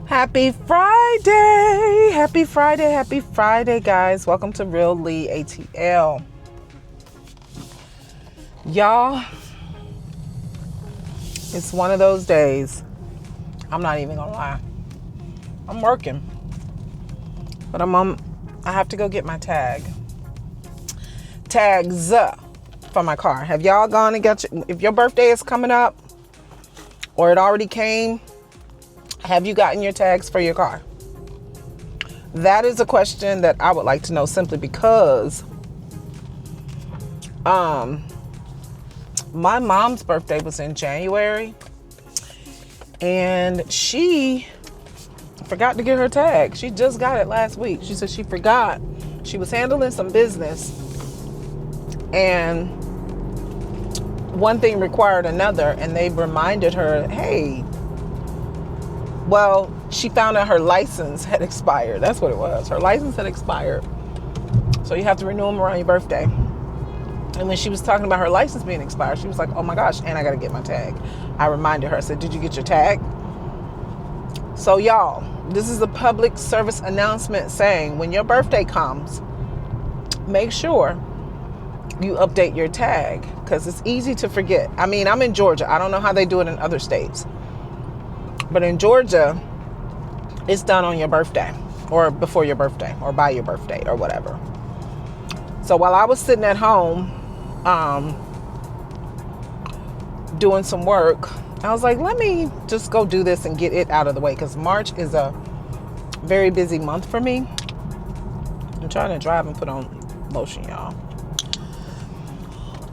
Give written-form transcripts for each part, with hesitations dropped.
Happy Friday! Happy Friday, happy Friday, guys. Welcome to Really ATL. Y'all, it's one of those days. I'm not even gonna lie. I'm working. But I have to go get my tags for my car. Have y'all gone and got if your birthday is coming up or it already came, have you gotten your tags for your car? That is a question that I would like to know, simply because my mom's birthday was in January and she forgot to get her tag. She just got it last week. She said she forgot. She was handling some business and one thing required another, and they reminded her, hey, well, she found out her license had expired. That's what it was. Her license had expired. So you have to renew them around your birthday. And when she was talking about her license being expired, she was like, oh my gosh, and I got to get my tag. I reminded her, I said, did you get your tag? So y'all, this is a public service announcement saying when your birthday comes, make sure you update your tag, because it's easy to forget. I mean, I'm in Georgia. I don't know how they do it in other states. But in Georgia, it's done on your birthday or before your birthday or by your birthday or whatever. So while I was sitting at home doing some work, I was like, let me just go do this and get it out of the way, because March is a very busy month for me. I'm trying to drive and put on lotion, y'all.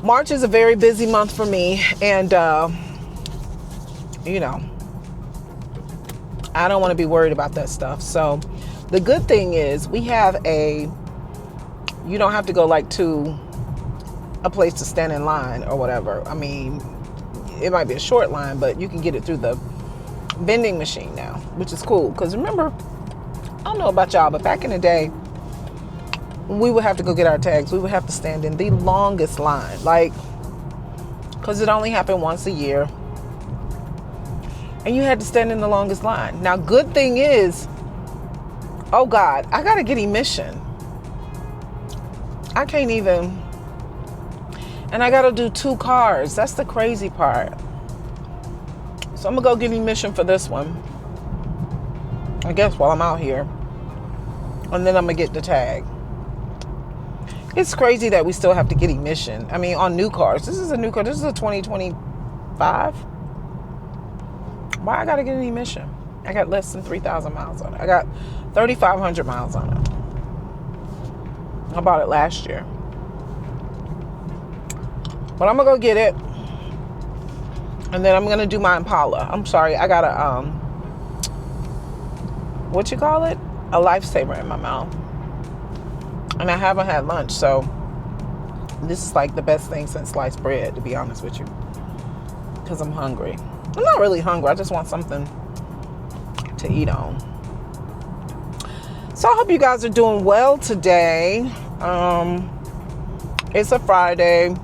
March is a very busy month for me, and you know, I don't want to be worried about that stuff. So the good thing is we have you don't have to go like to a place to stand in line or whatever. I mean, it might be a short line, but you can get it through the vending machine now, which is cool. Because remember, I don't know about y'all, but back in the day, we would have to go get our tags. We would have to stand in the longest line, like, because it only happened once a year. And you had to stand in the longest line. Now, good thing is, oh God, I got to get emission. I can't even, and I got to do 2 cars. That's the crazy part. So I'm going to go get emission for this one, I guess, while I'm out here. And then I'm going to get the tag. It's crazy that we still have to get emission. I mean, on new cars. This is a new car. This is a 2025. Why I gotta get an emission? I got less than 3,000 miles on it. I got 3,500 miles on it. I bought it last year. But I'm gonna go get it. And then I'm gonna do my Impala. I'm sorry, I got a, what you call it? A lifesaver in my mouth. And I haven't had lunch, so this is like the best thing since sliced bread, to be honest with you. Because I'm hungry. I'm not really hungry. I just want something to eat on. So I hope you guys are doing well today. It's a Friday.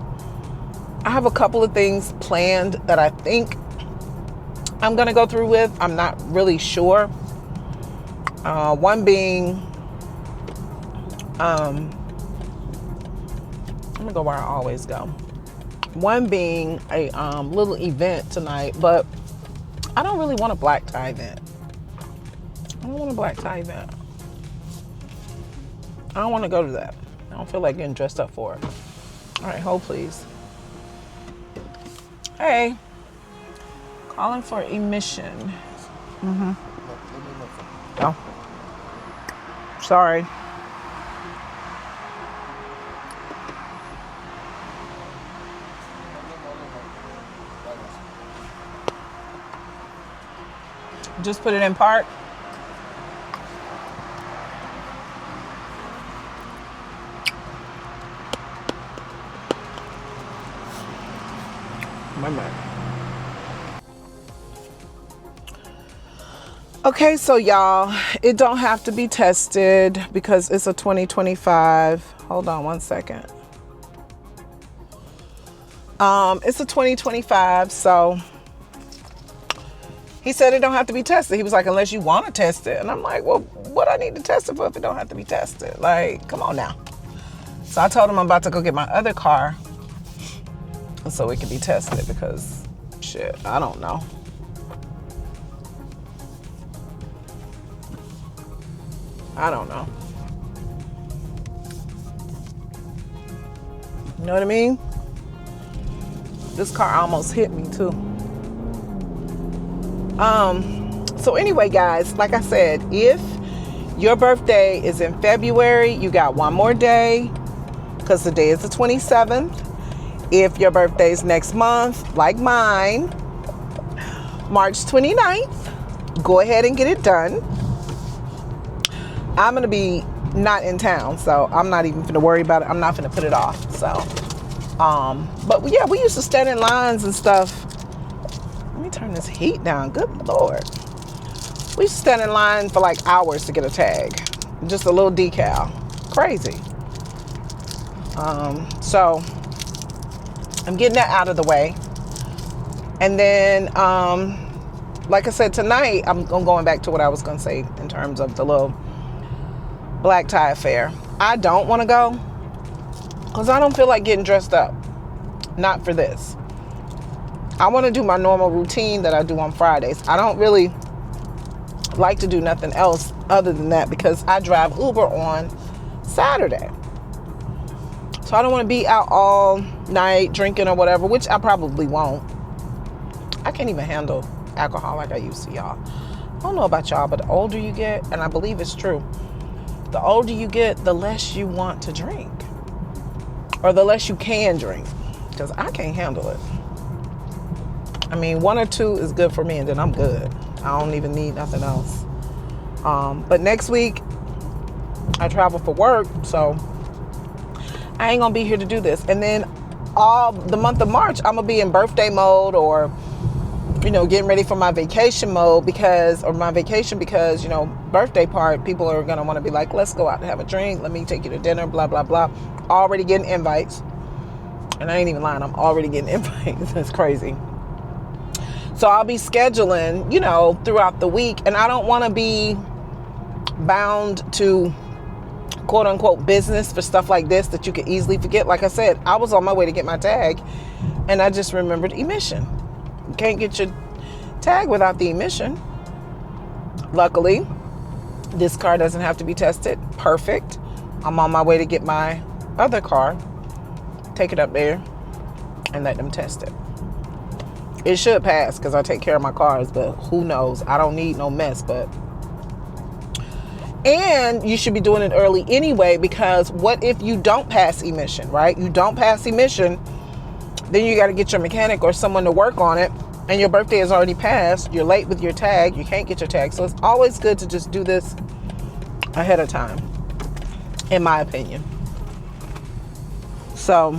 I have a couple of things planned that I think I'm going to go through with. I'm not really sure. One being, I'm going to go where I always go. One being a little event tonight, but I don't really want a black tie event. I don't want a black tie event. I don't want to go to that. I don't feel like getting dressed up for it. All right, hold please. Hey, calling for emission. Oh, sorry. Just put it in park. My bad. Okay, so y'all, it don't have to be tested because it's a 2025. Hold on one second. It's a 2025, so He said it don't have to be tested. He was like, unless you want to test it. And I'm like, well, what I need to test it for if it don't have to be tested? Like, come on now. So I told him I'm about to go get my other car so it can be tested because, shit, I don't know. I don't know. You know what I mean? This car almost hit me too. So anyway, guys, like I said, if your birthday is in February, you got one more day because the day is the 27th. If your birthday is next month, like mine, March 29th, go ahead and get it done. I'm going to be not in town, so I'm not even going to worry about it. I'm not going to put it off. So, but yeah, we used to stand in lines and stuff. Let me turn this heat down. Good Lord. We used to stand in line for like hours to get a tag. Just a little decal. Crazy. So I'm getting that out of the way. And then, like I said, tonight, I'm going back to what I was going to say in terms of the little black tie affair. I don't want to go because I don't feel like getting dressed up. Not for this. I want to do my normal routine that I do on Fridays. I don't really like to do nothing else other than that because I drive Uber on Saturday. So I don't want to be out all night drinking or whatever, which I probably won't. I can't even handle alcohol like I used to, y'all. I don't know about y'all, but the older you get, and I believe it's true, the older you get, the less you want to drink. Or the less you can drink. Because I can't handle it. I mean, 1 or 2 is good for me, and then I'm good. I don't even need nothing else. But next week, I travel for work, so I ain't gonna be here to do this. And then all the month of March, I'm gonna be in birthday mode or, you know, getting ready for my vacation mode because, you know, birthday part, people are gonna wanna be like, let's go out and have a drink. Let me take you to dinner, blah, blah, blah. Already getting invites. And I ain't even lying, I'm already getting invites. That's crazy. So I'll be scheduling, you know, throughout the week. And I don't want to be bound to quote unquote business for stuff like this that you could easily forget. Like I said, I was on my way to get my tag and I just remembered emission. You can't get your tag without the emission. Luckily, this car doesn't have to be tested. Perfect. I'm on my way to get my other car, take it up there and let them test it. It should pass because I take care of my cars, but who knows? I don't need no mess, and you should be doing it early anyway, because what if you don't pass emission, right? You don't pass emission, then you got to get your mechanic or someone to work on it, and your birthday has already passed. You're late with your tag. You can't get your tag. So it's always good to just do this ahead of time, in my opinion. So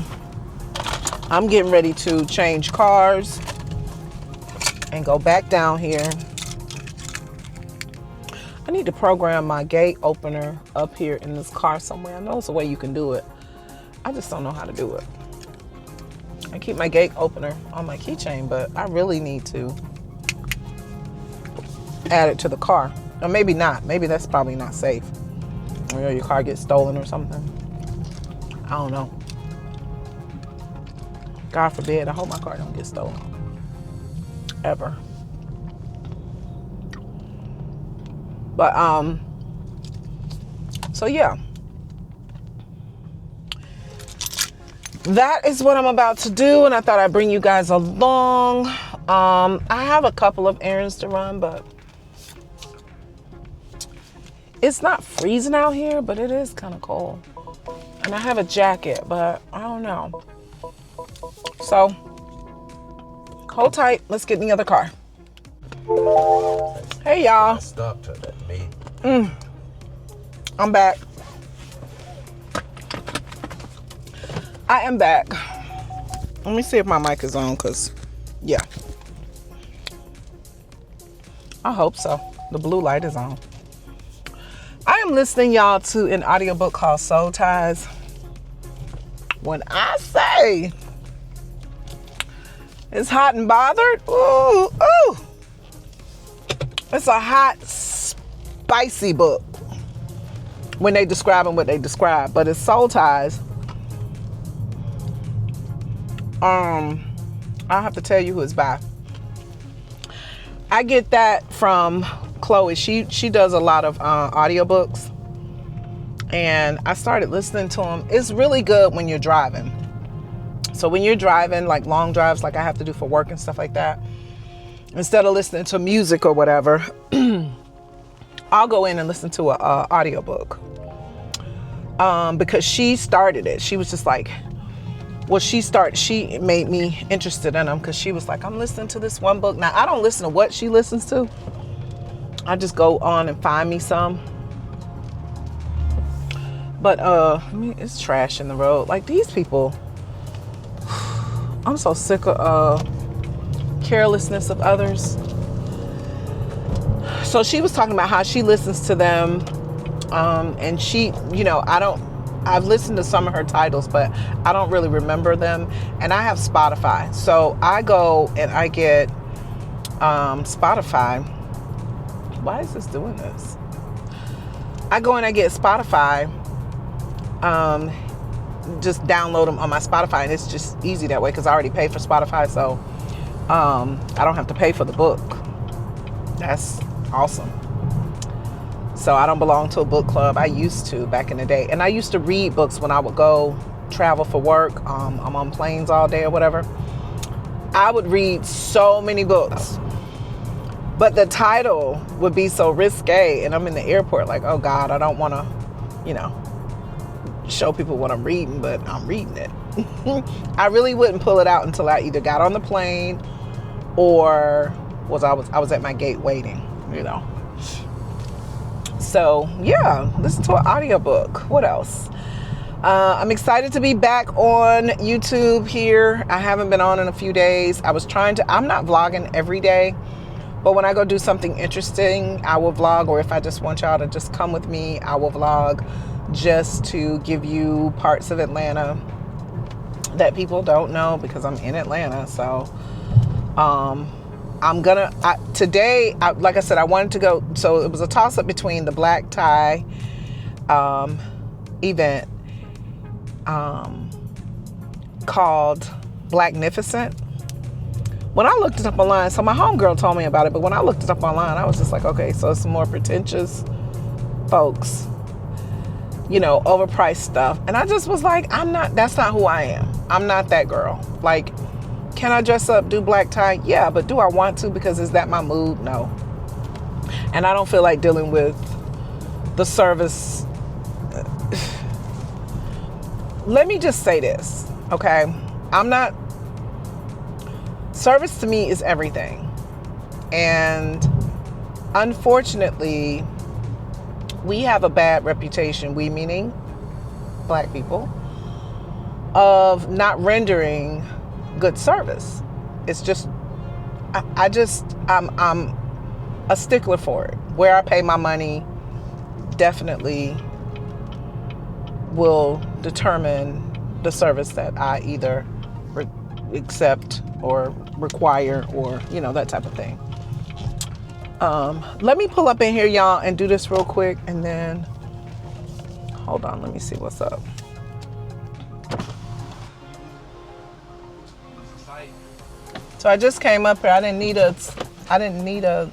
I'm getting ready to change cars and go back down here. I need to program my gate opener up here in this car somewhere. I know it's a way you can do it. I just don't know how to do it. I keep my gate opener on my keychain, but I really need to add it to the car. Or maybe not. Maybe that's probably not safe. Or your car gets stolen or something. I don't know. God forbid. I hope my car don't get stolen. Ever. But so yeah, that is what I'm about to do, and I thought I'd bring you guys along. I have a couple of errands to run, but it's not freezing out here, but it is kind of cold, and I have a jacket, but I don't know. So hold tight. Let's get in the other car. Hey, y'all. I'm back. I am back. Let me see if my mic is on, because, yeah. I hope so. The blue light is on. I am listening, y'all, to an audiobook called Soul Ties. When I say it's hot and bothered, ooh, ooh. It's a hot, spicy book when they describe what they describe, but it's Soul Ties. I'll have to tell you who it's by. I get that from Chloe. She does a lot of audiobooks, and I started listening to them. It's really good when you're driving. So when you're driving, like long drives like I have to do for work and stuff like that, instead of listening to music or whatever, I'll go in and listen to an audiobook. Because she started it. She was just like, well, she made me interested in them because she was like, I'm listening to this one book. Now, I don't listen to what she listens to. I just go on and find me some. But, I mean, it's trash in the road. Like, these people, I'm so sick of carelessness of others. So she was talking about how she listens to them. And she, you know, I've listened to some of her titles, but I don't really remember them. And I have Spotify. So I go and I get Spotify. Why is this doing this? I go and I get Spotify. Just download them on my Spotify. And it's just easy that way because I already pay for Spotify. So I don't have to pay for the book. That's awesome. So I don't belong to a book club. I used to back in the day. And I used to read books when I would go travel for work. I'm on planes all day or whatever. I would read so many books. But the title would be so risque. And I'm in the airport like, oh God, I don't want to, you know, show people what I'm reading, but I'm reading it. I really wouldn't pull it out until I either got on the plane or I was at my gate waiting, you know. So yeah, listen to an audiobook. What else? I'm excited to be back on YouTube here. I haven't been on in a few days. I'm not vlogging every day, but when I go do something interesting, I will vlog, or if I just want y'all to just come with me, I will vlog just to give you parts of Atlanta that people don't know because I'm in Atlanta. So today, like I said, I wanted to go. So it was a toss-up between the black tie event called Blacknificent. When I looked it up online, so my homegirl told me about it, but when I looked it up online, I was just like, okay, so it's some more pretentious folks, you know, overpriced stuff. And I just was like, that's not who I am. I'm not that girl. Like, can I dress up, do black tie? Yeah, but do I want to? Because is that my mood? No. And I don't feel like dealing with the service. Let me just say this, okay? Service to me is everything. And unfortunately, we have a bad reputation, we meaning black people, of not rendering good service. It's just, I'm a stickler for it. Where I pay my money definitely will determine the service that I either accept or require, or, you know, that type of thing. Let me pull up in here, y'all, and do this real quick, and then hold on, let me see what's up. So I just came up here. I didn't need a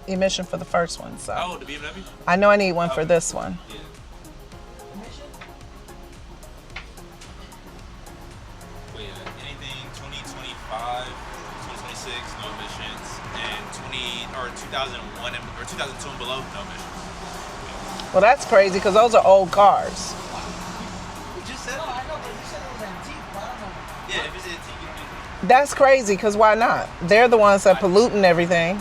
emission for the first one. So oh, the BMW? I know I need one for this one. Yeah. Wait, anything 2025, 2026, no emissions, and 2001 or 2002 and below, no emissions. Well, that's crazy because those are old cars. You just said I know, but you said it was antique. I don't know. Yeah, if it's antique. That's crazy, because why not? They're the ones that polluting everything.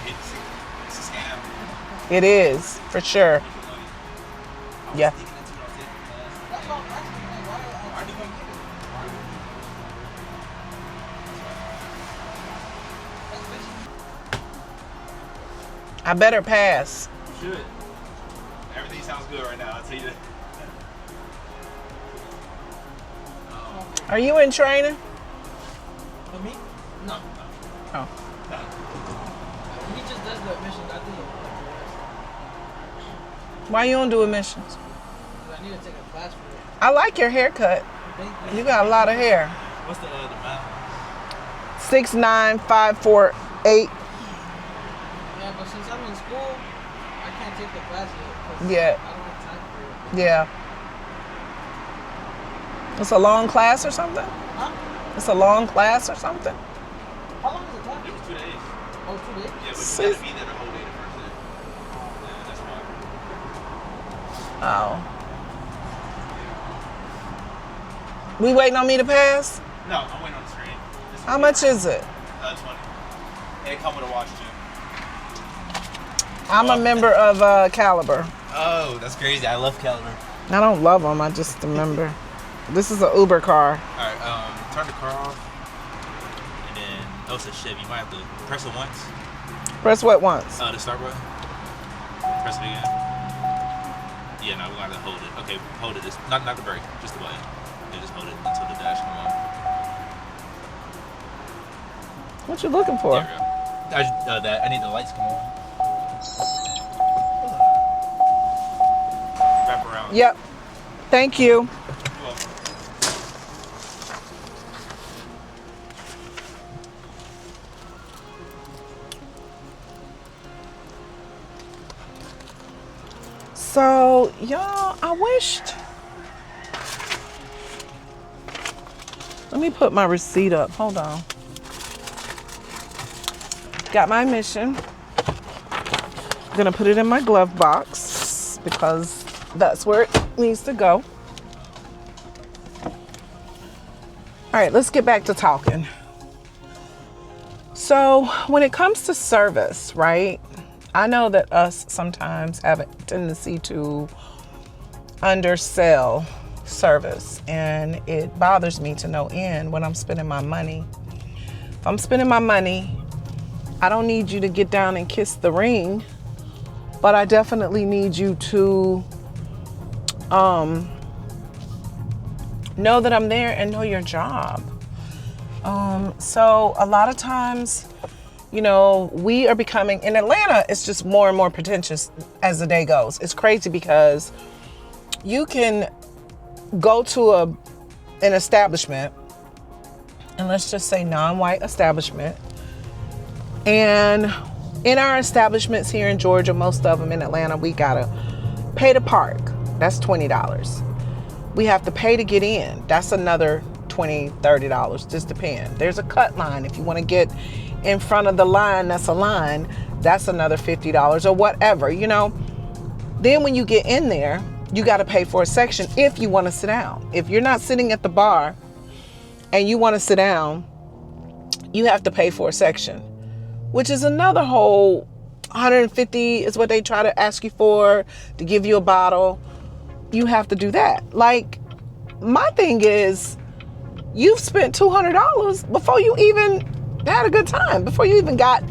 It's a scam. It is, for sure. Yeah. I better pass. You should. Everything sounds good right now, I'll tell you that. Are you in training? For me? No. Oh. No. Why you don't do admissions? I need to take a class for it. I like your haircut. Thank you. You got a lot of hair. What's the amount? 69548. Yeah, but since I'm in school, I can't take the class yet. 'Cause Yeah. I don't have time for it. Yeah. It's a long class or something? Huh? It's a long class or something? How long is the class? It was 2 days. Oh, 2 days? Yeah, but See? you gotta be there the whole day the first day. Yeah, that's why. Oh. We waiting on me to pass? No, I'm waiting on the screen. How much is it? 20. And it come with a watch too. I'm a member of Caliber. Oh, that's crazy. I love Caliber. I don't love them. I just remember. This is an Uber car. Alright, turn the car off. And then, oh, it's a Chevy. You might have to press it once. Press what once? The start button. Press it again. Yeah, no, we gotta hold it. Okay, hold it. Just, not the brake, just the button. And just hold it until the dash come on. What you looking for? There we go. I need the lights come on. Wrap around. Yep. Thank you. You're welcome. So, y'all, I wished. Let me put my receipt up. Hold on. Got my admission. Gonna put it in my glove box because that's where it needs to go. All right, let's get back to talking. So when it comes to service, right? I know that us sometimes have a tendency to undersell service, and it bothers me to no end when I'm spending my money. If I'm spending my money, I don't need you to get down and kiss the ring, but I definitely need you to know that I'm there and know your job. So a lot of times, you know, we are becoming, in Atlanta, it's just more and more pretentious as the day goes. It's crazy because you can go to an establishment, and let's just say non-white establishment, and in our establishments here in Georgia, most of them in Atlanta, we gotta pay to park. That's $20. We have to pay to get in. That's another $20, $30, just depend. There's a cut line. If you want to get in front of the line, that's a line, that's another $50 or whatever, you know. Then when you get in there, you got to pay for a section if you want to sit down. If you're not sitting at the bar and you want to sit down, you have to pay for a section, which is another whole $150 is what they try to ask you for to give you a bottle. You have to do that. Like, my thing is, you've spent $200 before you even had a good time, before you even got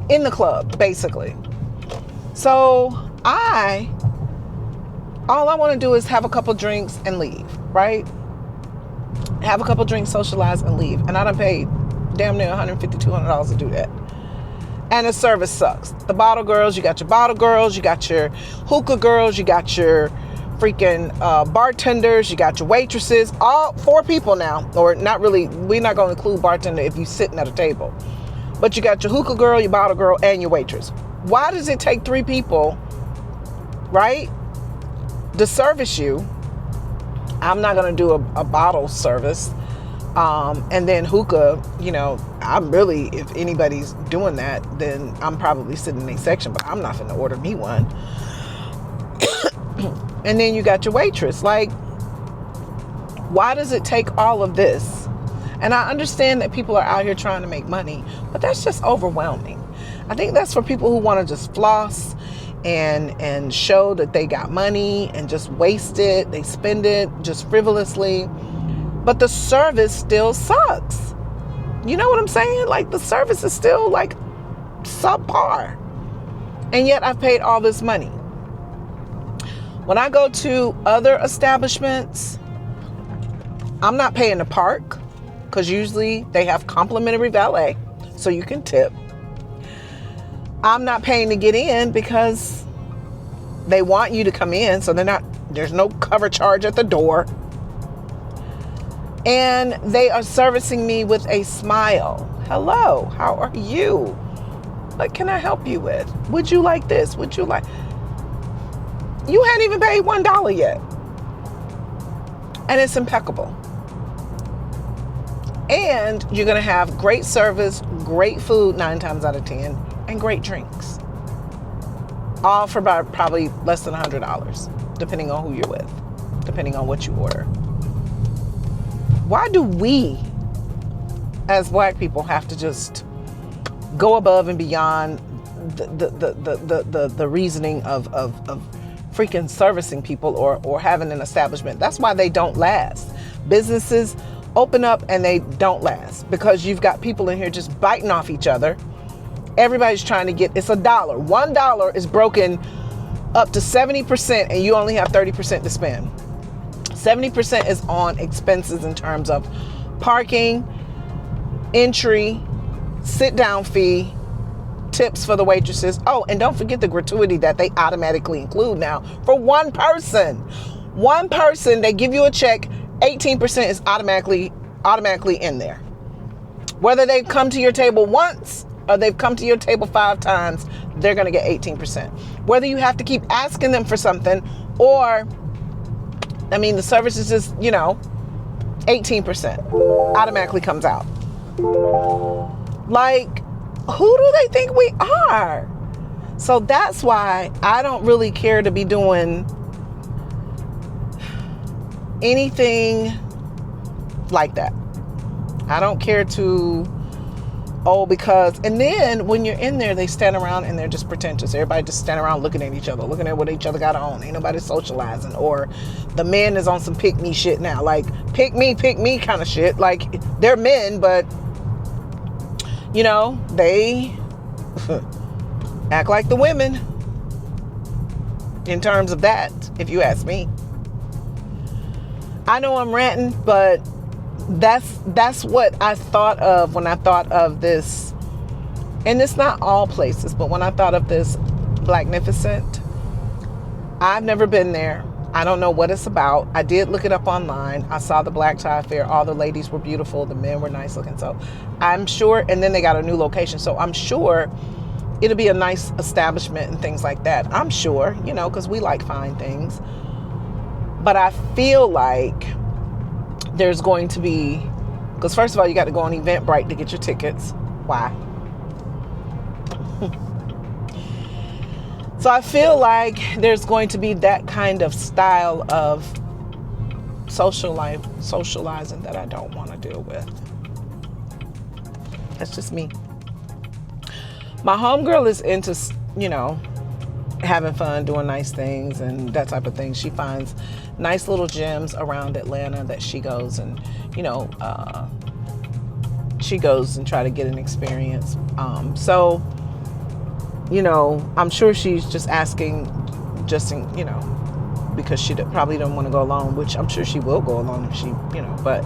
in the club, basically. So all I want to do is have a couple drinks and leave, right? Have a couple drinks, socialize, and leave. And I done paid damn near $150, $200 to do that. And the service sucks. The bottle girls, you got your bottle girls, you got your hookah girls, you got your freaking bartenders, you got your waitresses, all 4 people now, or not really, we're not going to include bartender if you're sitting at a table, but you got your hookah girl, your bottle girl, and your waitress. Why does it take 3 people, right, to service you? I'm not going to do a bottle service, and then hookah, you know, I'm really, if anybody's doing that, then I'm probably sitting in a section, but I'm not going to order me one. And then you got your waitress. Like, why does it take all of this? And I understand that people are out here trying to make money, but that's just overwhelming. I think that's for people who want to just floss and show that they got money and just waste it. They spend it just frivolously. But the service still sucks. You know what I'm saying? Like, the service is still like subpar. And yet I've paid all this money. When I go to other establishments, I'm not paying to park because usually they have complimentary valet, so you can tip. I'm not paying to get in because They want you to come in, so there's no cover charge at the door. And they are servicing me with a smile. Hello, how are you? What can I help you with? Would you like this? Would you like... You hadn't even paid $1 yet. And it's impeccable. And you're going to have great service, great food 9 times out of 10, and great drinks. All for about probably less than $100, depending on who you're with, depending on what you order. Why do we, as Black people, have to just go above and beyond the reasoning of freaking servicing people or having an establishment? That's why they don't last. Businesses open up and they don't last because you've got people in here just biting off each other. Everybody's trying to get, it's $1. $1 is broken up to 70% and you only have 30% to spend. 70% is on expenses in terms of parking, entry, sit down fee, tips for the waitresses. Oh, and don't forget the gratuity that they automatically include now for one person. One person, they give you a check, 18% is automatically in there. Whether they come to your table once or they've come to your table 5 times, they're going to get 18%. Whether you have to keep asking them for something or, I mean, the service is just, 18% automatically comes out. Like, who do they think we are? So that's why I don't really care to be doing anything like that. I don't care to, because, and then when you're in there, they stand around and they're just pretentious. Everybody just stand around looking at each other, looking at what each other got on. Ain't nobody socializing. Or the man is on some pick me shit now. Like, pick me kind of shit. Like, they're men, but, they act like the women in terms of that, if you ask me. I know I'm ranting, but that's what I thought of when I thought of this. And it's not all places, but when I thought of this Blacknificent, I've never been there. I don't know what it's about. I did look it up online. I saw the Black Tie Fair. All the ladies were beautiful. The men were nice looking. So I'm sure, and then they got a new location. So I'm sure it'll be a nice establishment and things like that. I'm sure, because we like fine things. But I feel like there's going to be, because first of all, you got to go on Eventbrite to get your tickets. Why? So I feel like there's going to be that kind of style of socializing that I don't want to deal with. That's just me. My homegirl is into, having fun, doing nice things and that type of thing. She finds nice little gyms around Atlanta that she goes and, she goes and try to get an experience. So, I'm sure she's just asking, because she probably don't want to go alone, which I'm sure she will go alone if she, but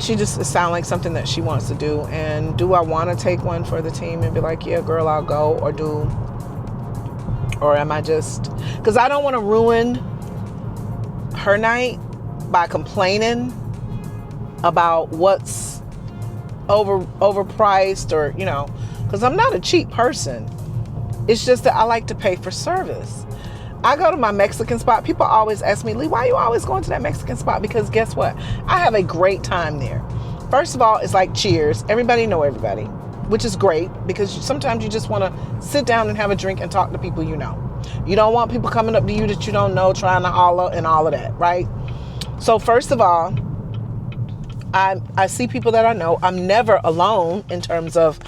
she just, it sounds like something that she wants to do. And do I want to take one for the team and be like, yeah, girl, I'll go, or am I just, because I don't want to ruin her night by complaining about what's overpriced or, because I'm not a cheap person. It's just that I like to pay for service. I go to my Mexican spot. People always ask me, Lee, why are you always going to that Mexican spot? Because guess what? I have a great time there. First of all, it's like Cheers. Everybody know everybody, which is great because sometimes you just want to sit down and have a drink and talk to people you know. You don't want people coming up to you that you don't know, trying to holler and all of that, right? So first of all, I see people that I know. I'm never alone in terms of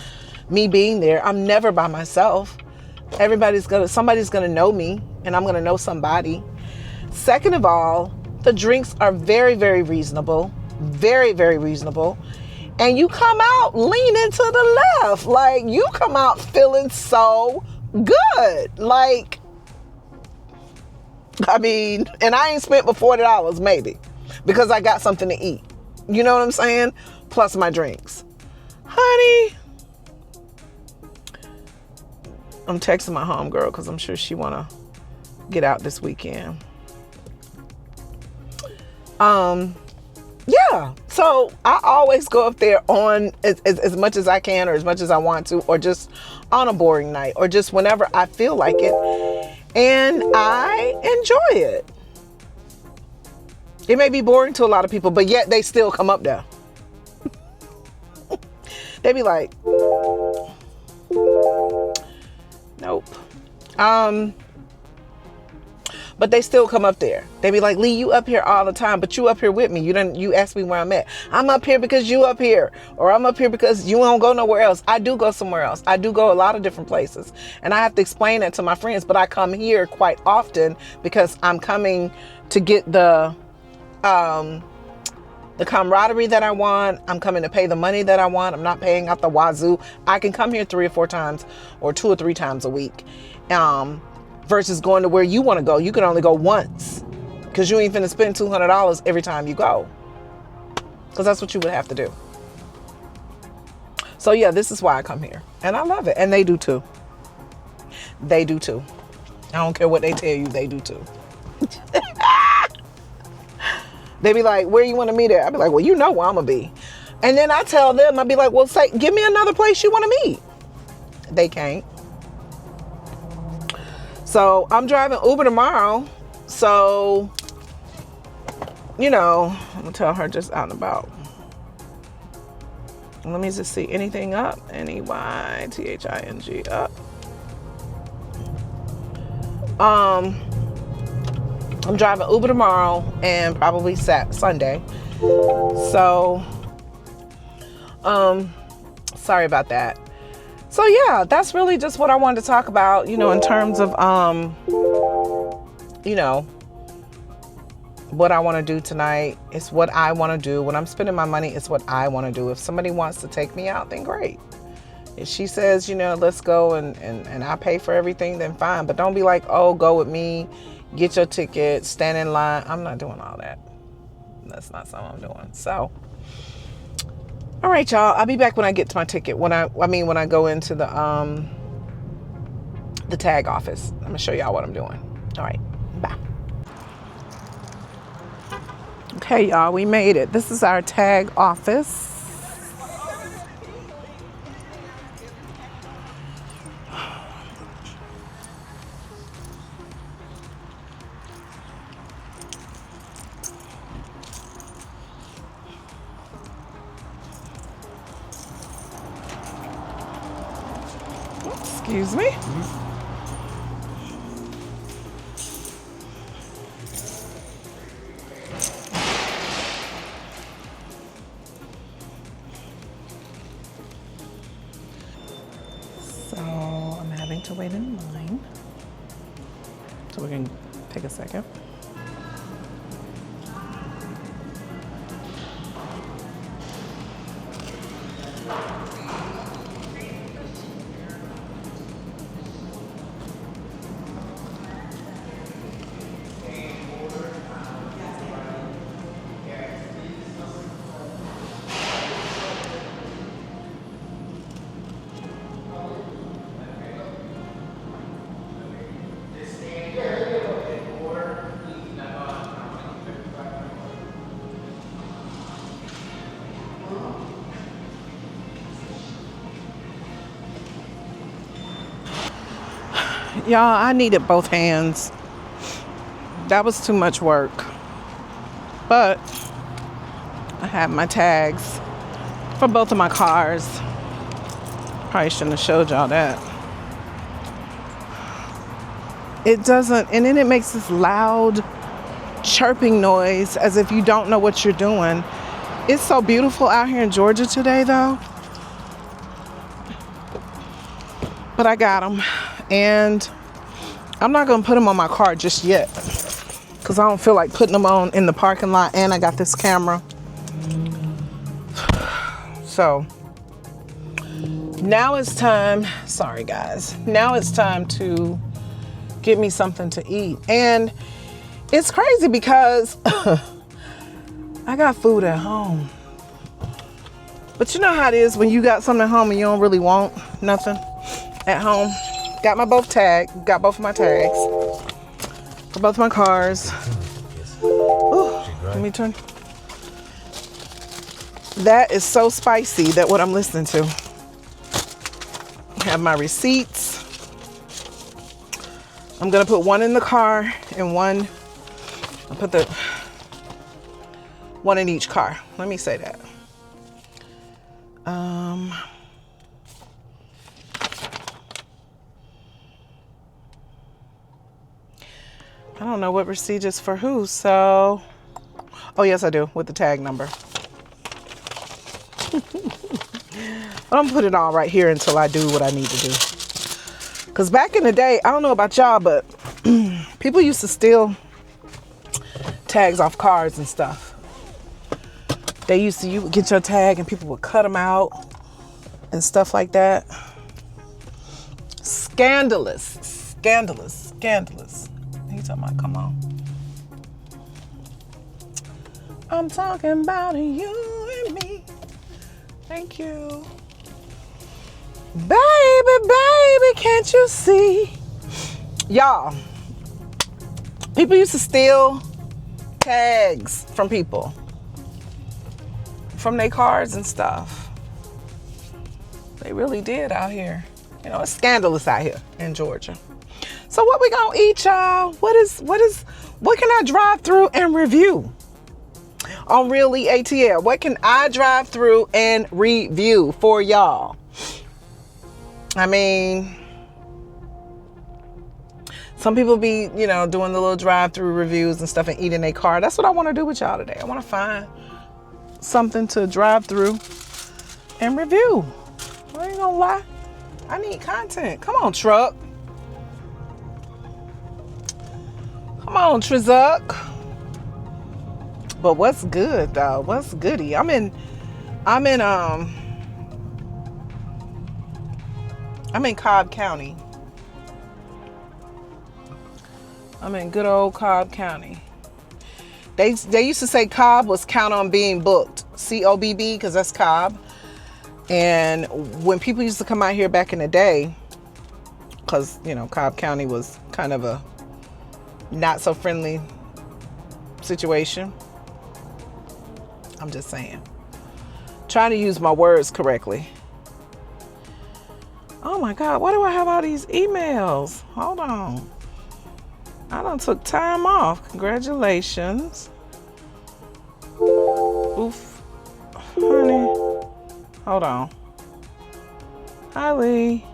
me being there. I'm never by myself. Somebody's gonna know me and I'm gonna know somebody. Second of all, the drinks are very, very reasonable. Very, very reasonable. And you come out leaning to the left. Like, you come out feeling so good. Like, I mean, and I ain't spent but $40 maybe because I got something to eat. You know what I'm saying? Plus my drinks. Honey, I'm texting my homegirl because I'm sure she want to get out this weekend. Yeah, so I always go up there on as much as I can, or as much as I want to, or just on a boring night, or just whenever I feel like it, and I enjoy it. It may be boring to a lot of people, but yet they still come up there. They be like, nope. But they still come up there. They be like, Lee, you up here all the time, but you up here with me. You ask me where I'm at. I'm up here because you up here, or I'm up here because you don't go nowhere else. I do go somewhere else. I do go a lot of different places, and I have to explain that to my friends, but I come here quite often because I'm coming to get the camaraderie that I want. I'm coming to pay the money that I want. I'm not paying out the wazoo. I can come here 3 or 4 times, or 2 or 3 times a week. Versus going to where you want to go. You can only go once because you ain't finna spend $200 every time you go, because that's what you would have to do. So yeah, this is why I come here, and I love it, and they do too. They do too. I don't care what they tell you, they do too. They be like, where you want to meet at? I be like, well, you know where I'm gonna be. And then I tell them, I be like, well, say, give me another place you want to meet. They can't. So I'm driving Uber tomorrow. So, you know, I'm gonna tell her just out and about. Let me just see anything up. NEYTHING up. I'm driving Uber tomorrow and probably Sunday. So, sorry about that. So yeah, that's really just what I wanted to talk about, you know, in terms of, you know, what I want to do tonight. It's what I want to do. When I'm spending my money, it's what I want to do. If somebody wants to take me out, then great. If she says, you know, let's go and I pay for everything, then fine. But don't be like, oh, go with me, get your ticket, stand in line. I'm not doing all that. That's not something I'm doing. So, all right, y'all. I'll be back when I get to my ticket. When I go into the tag office. I'm gonna show y'all what I'm doing. All right, bye. Okay, y'all, we made it. This is our tag office. Excuse me. So I'm having to wait in line. So we can take a second. Y'all, I needed both hands. That was too much work. But I have my tags for both of my cars. Probably shouldn't have showed y'all that. It doesn't, and then it makes this loud chirping noise as if you don't know what you're doing. It's so beautiful out here in Georgia today, though. But I got them. And I'm not going to put them on my car just yet, because I don't feel like putting them on in the parking lot, and I got this camera. So now it's time, sorry guys, now it's time to get me something to eat. And it's crazy because I got food at home. But you know how it is when you got something at home and you don't really want nothing at home. Got both of my tags for both my cars. Ooh, let me turn. That is so spicy, that what I'm listening to. Have my receipts. I'm gonna put one in the car and one, I'll put the one in each car. Let me say that. I don't know what receipt is for who, so, oh yes I do, with the tag number. But I'm gonna put it all right here until I do what I need to do. Because back in the day, I don't know about y'all, but people used to steal tags off cars and stuff. They used to, you would get your tag and people would cut them out and stuff like that. Scandalous, scandalous, scandalous. He's talking about, come on. I'm talking about you and me. Thank you. Baby, baby, can't you see? Y'all, people used to steal tags from people, from their cars and stuff. They really did out here. You know, it's scandalous out here in Georgia. So what we gonna eat, y'all? What can I drive through and review on Really ATL? What can I drive through and review for y'all? I mean, some people be, you know, doing the little drive-through reviews and stuff and eating their car. That's what I want to do with y'all today. I want to find something to drive through and review. I ain't gonna lie. I need content. Come on, truck. Come on, Trizuck. But what's good though? What's goody? I'm in Cobb County. I'm in good old Cobb County. They used to say Cobb was count on being booked. COBB, because that's Cobb. And when people used to come out here back in the day, because, you know, Cobb County was kind of a not so friendly situation. I'm just saying. Trying to use my words correctly. Oh my God, why do I have all these emails? Hold on. I done took time off. Congratulations. Oof. Honey. Hold on. Hi, Lee.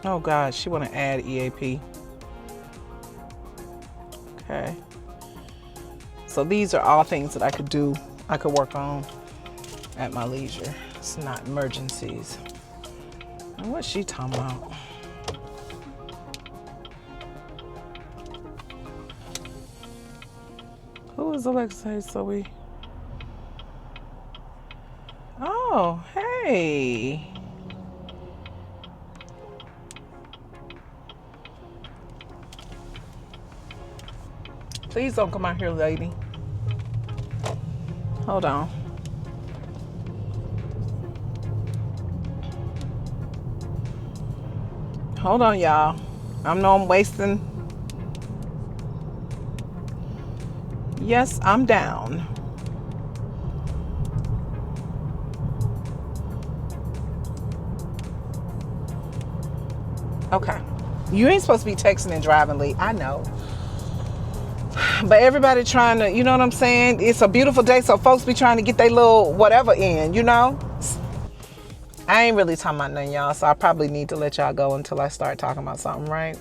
Oh God, she want to add EAP. Okay. So these are all things that I could do, I could work on at my leisure. It's not emergencies. And what's she talking about? Who is Alexa? So we. Oh, hey. Please don't come out here, lady. Hold on. Hold on, y'all. I know I'm wasting. Yes, I'm down. Okay. You ain't supposed to be texting and driving, Lee. I know. But everybody trying to, you know what I'm saying? It's a beautiful day, so folks be trying to get their little whatever in, you know? I ain't really talking about nothing, y'all, so I probably need to let y'all go until I start talking about something, right?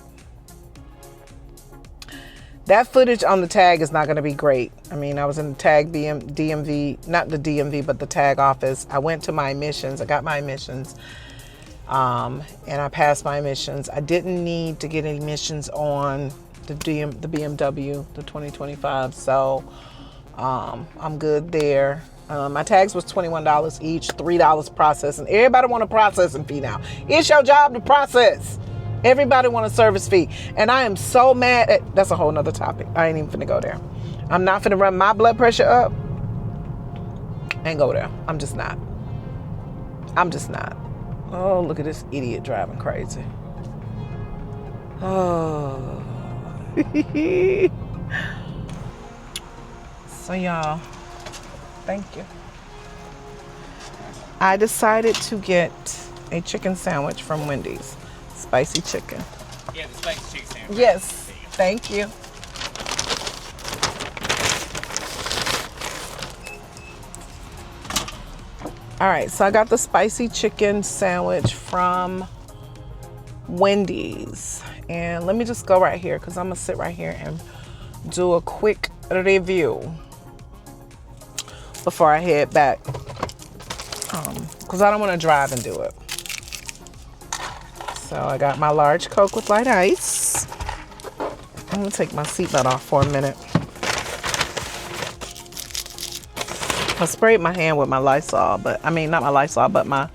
That footage on the tag is not going to be great. I mean, I was in the tag DMV, not the DMV, but the tag office. I went to my emissions. I got my emissions, and I passed my emissions. I didn't need to get emissions on the BMW, the 2025, so I'm good there. My tags was $21 each, $3 processing. Everybody want a processing fee now. It's your job to process. Everybody want a service fee. And I am so mad at, that's a whole nother topic. I ain't even finna go there. I'm not finna run my blood pressure up and go there. I'm just not. I'm just not. Oh, look at this idiot driving crazy. Oh. So y'all, thank you. I decided to get a chicken sandwich from Wendy's. Spicy chicken. Yeah, the spicy chicken sandwich. Yes, thank you. All right, so I got the spicy chicken sandwich from Wendy's. And let me just go right here because I'm going to sit right here and do a quick review before I head back. Because I don't want to drive and do it. So I got my large Coke with light ice. I'm going to take my seatbelt off for a minute. I sprayed my hand with my Lysol, but I mean, not my Lysol, but my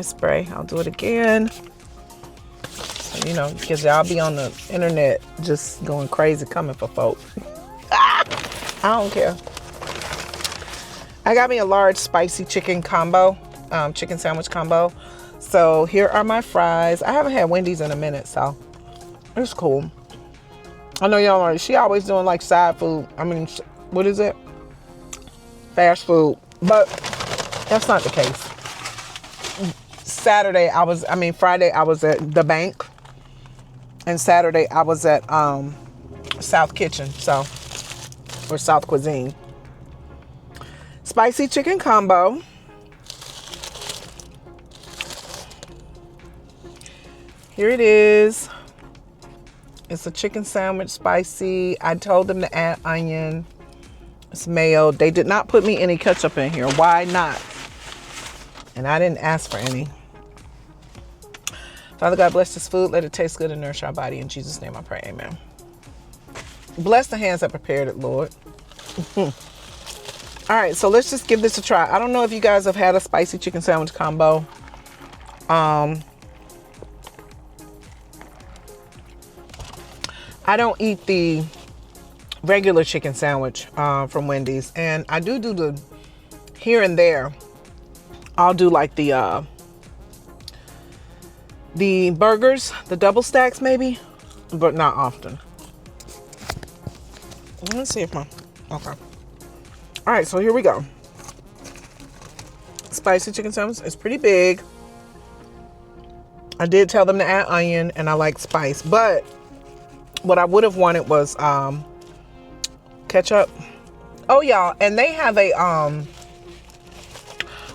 spray. I'll do it again. So, you know, because y'all be on the internet just going crazy coming for folk. I don't care. I got me a large spicy chicken combo, chicken sandwich combo. So here are my fries. I haven't had Wendy's in a minute, so it's cool. I know y'all are, she always doing like side food. I mean, what is it? Fast food, but that's not the case. Friday I was at the bank, and Saturday I was at South Kitchen, or South Cuisine. Spicy chicken combo. Here it is. It's a chicken sandwich, spicy. I told them to add onion. It's mayo. They did not put me any ketchup in here. Why not? And I didn't ask for any. Father God, bless this food. Let it taste good and nourish our body. In Jesus' name I pray, amen. Bless the hands that prepared it, Lord. All right, so let's just give this a try. I don't know if you guys have had a spicy chicken sandwich combo. I don't eat the regular chicken sandwich from Wendy's, and I do the here and there. I'll do like the burgers, the double stacks maybe, but not often. Let's see if okay. All right, so here we go. Spicy chicken sandwich. It's pretty big. I did tell them to add onion, and I like spice, but what I would have wanted was ketchup. Oh, y'all, and they have a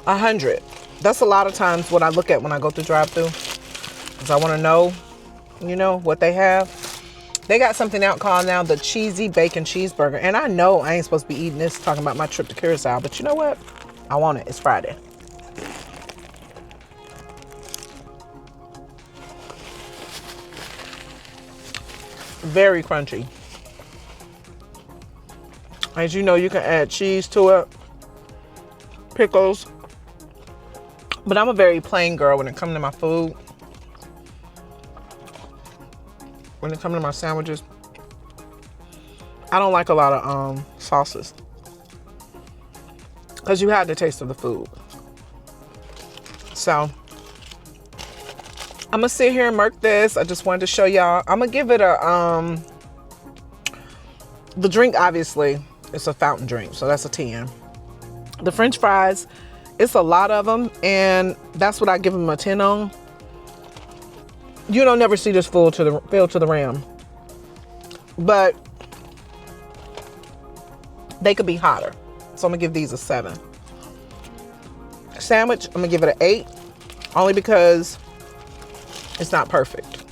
100. That's a lot of times what I look at when I go through drive-thru, because I want to know, you know, what they have. They got something out called now the cheesy bacon cheeseburger, and I know I ain't supposed to be eating this, talking about my trip to Curacao, but you know what? I want it. It's Friday. Very crunchy. As you know, you can add cheese to it, pickles, but I'm a very plain girl when it comes to my food. When it comes to my sandwiches, I don't like a lot of sauces, because you have the taste of the food. So I'm gonna sit here and murk this. I just wanted to show y'all. I'm gonna give it a the drink, obviously it's a fountain drink, so that's a 10. The French fries, it's a lot of them, and that's what I give them a 10 on. You don't never see this filled to the rim, but they could be hotter, so I'm gonna give these a 7. Sandwich, I'm gonna give it an 8, only because it's not perfect.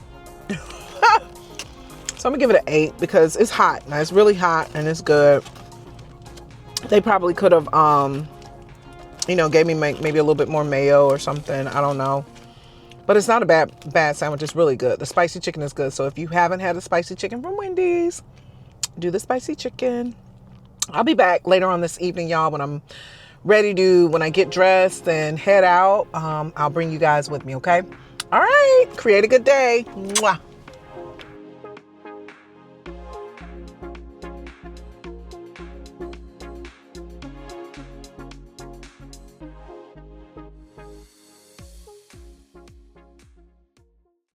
So I'm gonna give it an 8 because it's hot. Now it's really hot and it's good. They probably could have, you know, gave me maybe a little bit more mayo or something. I don't know. But it's not a bad sandwich. It's really good. The spicy chicken is good. So if you haven't had a spicy chicken from Wendy's, do the spicy chicken. I'll be back later on this evening, y'all, when I'm ready to, when I get dressed and head out. I'll bring you guys with me, okay? All right. Create a good day. Mwah.